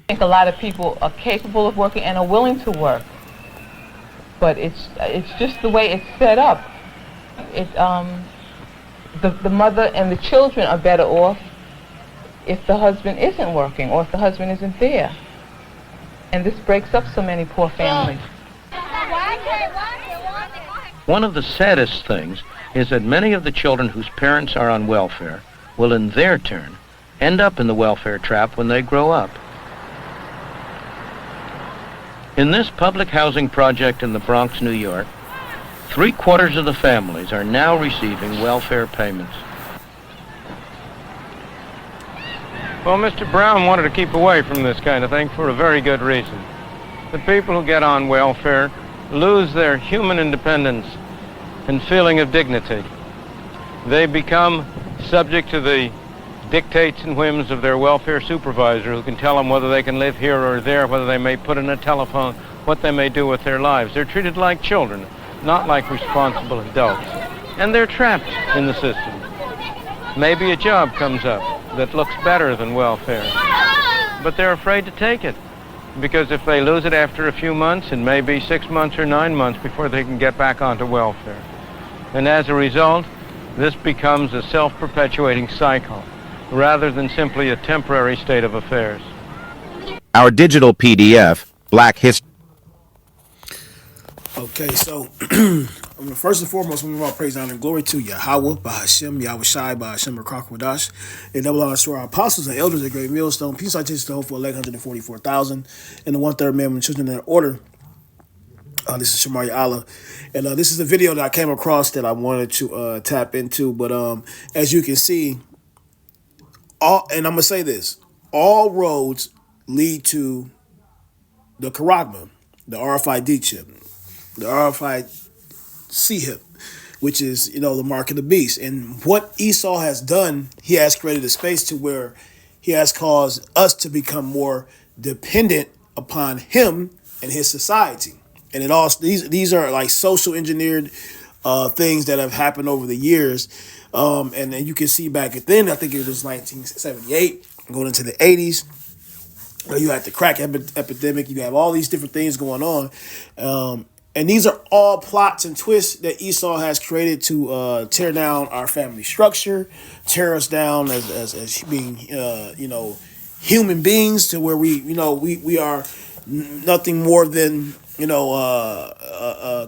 think a lot of people are capable of working and are willing to work, but it's just the way it's set up. The mother and the children are better off if the husband isn't working or if the husband isn't there. And this breaks up so many poor families. One of the saddest things is that many of the children whose parents are on welfare will in their turn end up in the welfare trap when they grow up. In this public housing project in the Bronx, New York, 3/4 of the families are now receiving welfare payments. Well, Mr. Brown wanted to keep away from this kind of thing for a very good reason. The people who get on welfare lose their human independence and feeling of dignity. They become subject to the dictates and whims of their welfare supervisor, who can tell them whether they can live here or there, whether they may put in a telephone, what they may do with their lives. They're treated like children, not like responsible adults. And they're trapped in the system. Maybe a job comes up that looks better than welfare, but they're afraid to take it, because if they lose it after a few months, it may be 6 months or 9 months before they can get back onto welfare. And as a result, this becomes a self-perpetuating cycle, rather than simply a temporary state of affairs. Our digital PDF, Black History. Okay, so first and foremost, we want to praise, honor, and glory to Yahweh, Bahashem, Yahweh Shai, Bahashem, Rakakwadash, and double honors to our apostles and elders at Great Millstone. Peace I teach the hope for 144,000 and the 1/3 man when children in that order. This is Shamaria Allah, and this is a video that I came across that I wanted to tap into. But as you can see, and I'm gonna say this: all roads lead to the Karagma, the RFID chip, the RFID chip, which is, the mark of the beast. And what Esau has done, he has created a space to where he has caused us to become more dependent upon him and his society. And it all these are like social engineered things that have happened over the years. And then you can see back then, I think it was 1978, going into the 80s. You had the crack epidemic. You have all these different things going on. And these are all plots and twists that Esau has created to tear down our family structure, tear us down as being, human beings, to where we are nothing more than,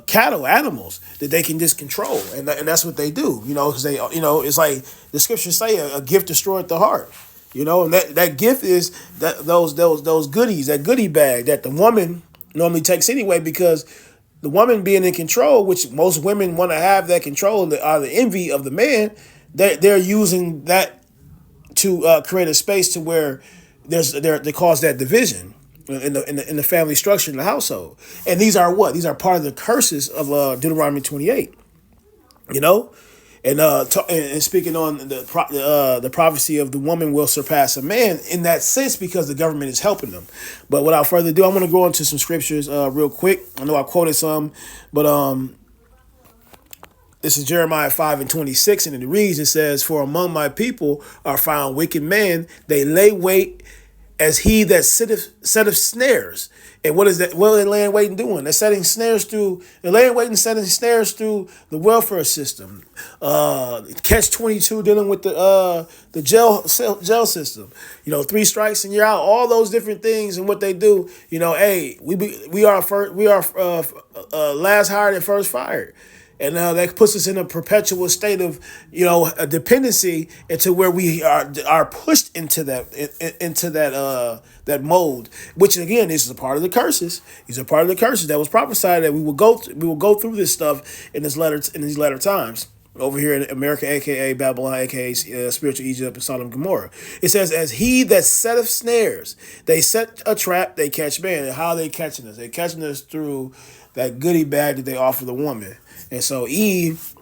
cattle, animals that they can just control. And that's what they do, because they, it's like the scriptures say, a gift destroyeth the heart. And that gift is that those goodies, that goodie bag that the woman normally takes anyway, because the woman being in control, which most women want to have that control, are the envy of the man. They're using that to create a space to where they cause that division in the family structure in the household. And these are what? These are part of the curses of Deuteronomy 28. And speaking on the prophecy of the woman will surpass a man in that sense, because the government is helping them. But without further ado, I'm going to go into some scriptures real quick. I know I quoted some, but this is Jeremiah 5:26, and it reads, it says, "For among my people are found wicked men, they lay wait as he that setteth snares." And what is that? What are they laying wait and doing? They're setting snares through. They're laying wait and setting snares through the welfare system. Catch-22 dealing with the jail system. 3 strikes and you're out. All those different things and what they do. Hey, we are last hired and first fired. And that puts us in a perpetual state of, a dependency, into where we are pushed into that mold. Which again, this is a part of the curses. These are part of the curses that was prophesied that we will go through this stuff in these latter times. Over here in America, aka Babylon, aka spiritual Egypt and Sodom and Gomorrah. It says, "As he that setteth snares, they set a trap, they catch man." And how are they catching us? They're catching us through that goodie bag that they offer the woman. And so Eve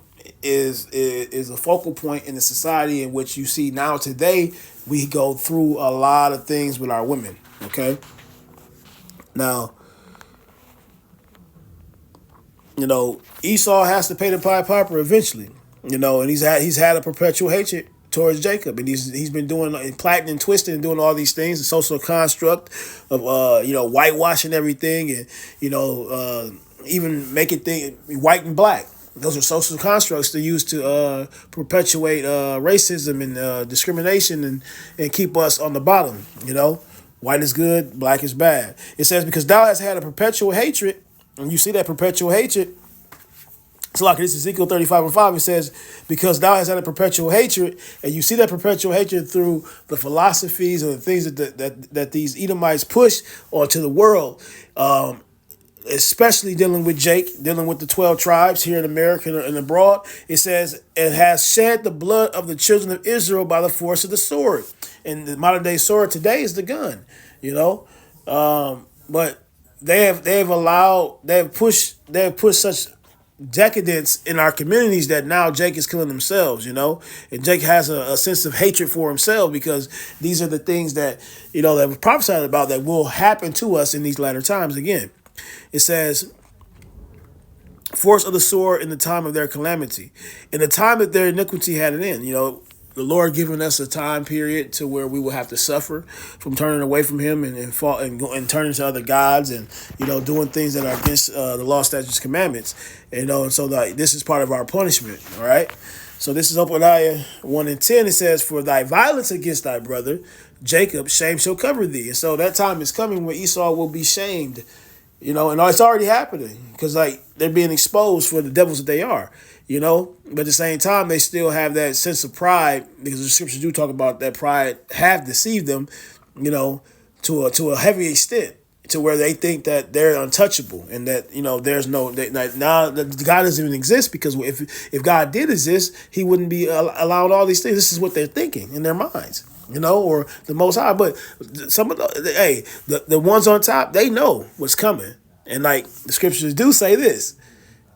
is a focal point in the society in which you see now today. We go through a lot of things with our women. Okay. Now, Esau has to pay the Pied Piper eventually. And he's had a perpetual hatred towards Jacob, and he's been doing plotting and twisting and doing all these things, the social construct of whitewashing everything, and even making things white and black. Those are social constructs they use to perpetuate racism and discrimination and keep us on the bottom. White is good, black is bad. It says, because thou hast had a perpetual hatred, and you see that perpetual hatred. So like this is Ezekiel 35:5, it says, because thou hast had a perpetual hatred, and you see that perpetual hatred through the philosophies and the things that these Edomites push onto the world, especially dealing with dealing with the 12 tribes here in America and abroad. It says, it has shed the blood of the children of Israel by the force of the sword. And the modern day sword today is the gun, but they have pushed such decadence in our communities that now Jake is killing themselves, and Jake has a sense of hatred for himself, because these are the things that that was prophesied about that will happen to us in these latter times again. It says, force of the sword in the time of their calamity, in the time that their iniquity had an end. The Lord giving us a time period to where we will have to suffer from turning away from Him and fall and turning to other gods, and doing things that are against the law, statutes, commandments. And so this is part of our punishment. All right. So this is Obadiah 1:10. It says, for thy violence against thy brother Jacob, shame shall cover thee. And so that time is coming when Esau will be shamed. And it's already happening, because they're being exposed for the devils that they are. But at the same time, they still have that sense of pride, because the scriptures do talk about that pride have deceived them, to a heavy extent, to where they think that they're untouchable, and that there's no now that God doesn't even exist, because if God did exist, He wouldn't be allowed all these things. This is what they're thinking in their minds. Or the Most High. But some of the ones on top, they know what's coming, and the scriptures do say this,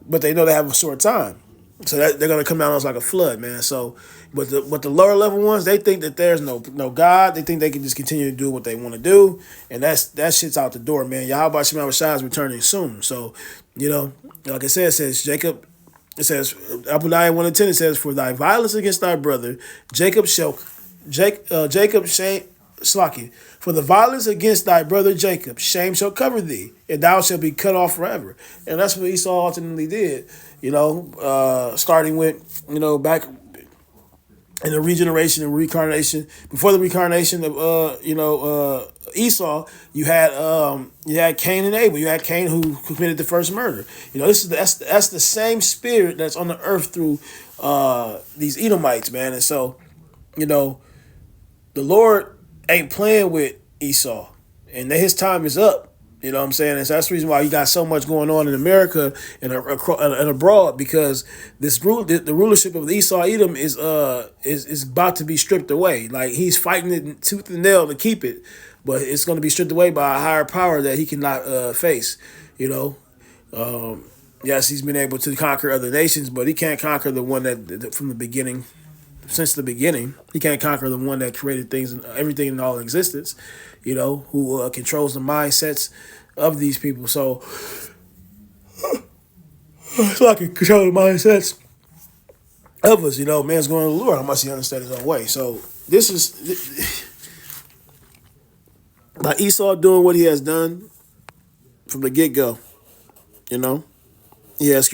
but they know they have a short time. So that they're gonna come down on us like a flood, man. So, but the lower level ones, they think that there's no God. They think they can just continue to do what they want to do, and that shit's out the door, man. Yahweh Shem Shai is returning soon. So, like I said, it says Jacob. It says Obadiah 1:10. It says, for thy violence against thy brother Jacob shall shame. Slaki, for the violence against thy brother Jacob, shame shall cover thee, and thou shalt be cut off forever. And that's what Esau ultimately did, starting with, back in the regeneration and reincarnation. Before the reincarnation of, Esau, you had Cain and Abel. You had Cain who committed the first murder. That's the same spirit that's on the earth through these Edomites, man. And so, the Lord ain't playing with Esau, and his time is up. You know what I'm saying? And so that's the reason why you got so much going on in America and abroad, because the rulership of Esau Edom is about to be stripped away. He's fighting it tooth and nail to keep it, but it's going to be stripped away by a higher power that he cannot face. Yes, he's been able to conquer other nations, but he can't conquer the one that from the beginning. Since the beginning, he can't conquer the one that created things and everything in all existence, who controls the mindsets of these people. So I can control the mindsets of us. Man's going to the Lord. How much he understands his own way. So this is by Esau doing what he has done from the get-go. He has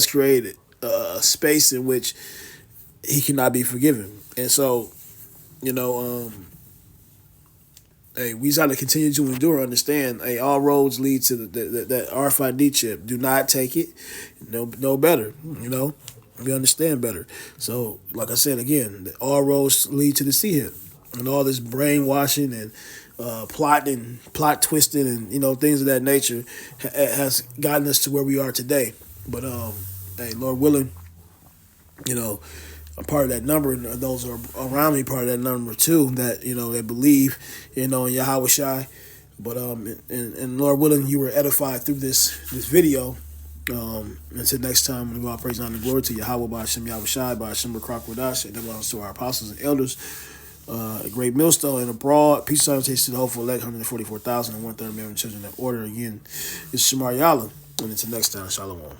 created a space in which he cannot be forgiven. And so, hey, we just got to continue to endure, understand, hey, all roads lead to that RFID chip. Do not take it. Know better, We understand better. So, like I said, again, all roads lead to the sea hip. And all this brainwashing and plot twisting and, things of that nature has gotten us to where we are today. But, hey, Lord willing, I'm part of that number, and those are around me part of that number too, that they believe in Yahweh Shai. But and Lord willing, you were edified through this video. Until next time, we go out praise and honor and glory to Yahweh by Hashem Yahweh Shai by Hashem Rakwadash, and that belongs to our apostles and elders, a great millstone and abroad. Peace and salutations to the hopeful elect, 144,000 and 1/3 million children in order. Again, it's Shamar Yala, and until next time, Shalom.